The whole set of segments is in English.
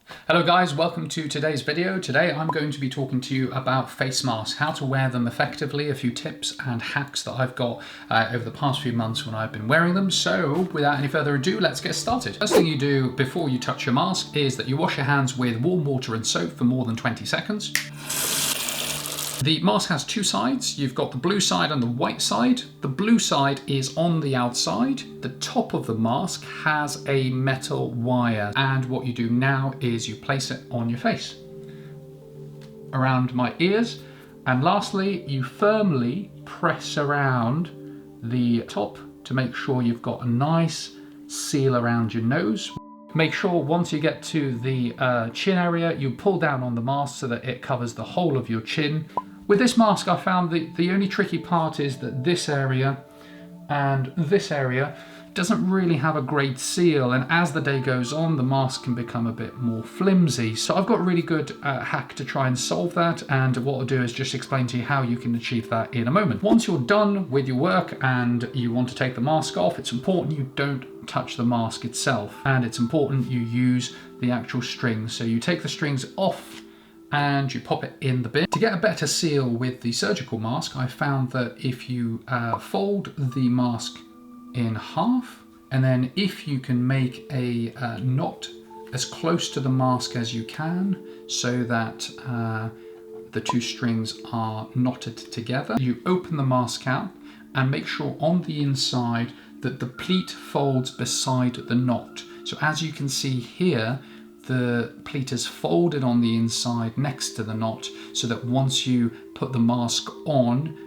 Hello guys, welcome to today's video. Today I'm going to be talking to you about face masks, how to wear them effectively, a few tips and hacks that I've got over the past few months when I've been wearing them. So without any further ado, let's get started. First thing you do before you touch your mask is that you wash your hands with warm water and soap for more than 20 seconds. The mask has two sides. You've got the blue side and the white side. The blue side is on the outside. The top of the mask has a metal wire. And what you do now is you place it on your face, around my ears. And lastly, you firmly press around the top to make sure you've got a nice seal around your nose. Make sure once you get to the chin area, you pull down on the mask so that it covers the whole of your chin. With this mask, I found that the only tricky part is that this area and this area doesn't really have a great seal, and as the day goes on, the mask can become a bit more flimsy. So I've got a really good hack to try and solve that, and what I'll do is just explain to you how you can achieve that in a moment. Once you're done with your work and you want to take the mask off, it's important you don't touch the mask itself, and it's important you use the actual strings. So you take the strings off and you pop it in the bin. To get a better seal with the surgical mask, I found that if you fold the mask in half, and then if you can make a knot as close to the mask as you can so that the two strings are knotted together, you open the mask out and make sure on the inside that the pleat folds beside the knot. So as you can see here, the pleat is folded on the inside next to the knot so that once you put the mask on,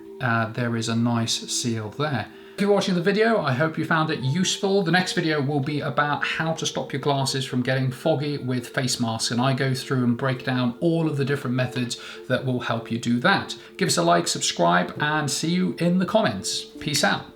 there is a nice seal there. If you're watching the video, I hope you found it useful. The next video will be about how to stop your glasses from getting foggy with face masks, and I go through and break down all of the different methods that will help you do that. Give us a like, subscribe, and see you in the comments. Peace out.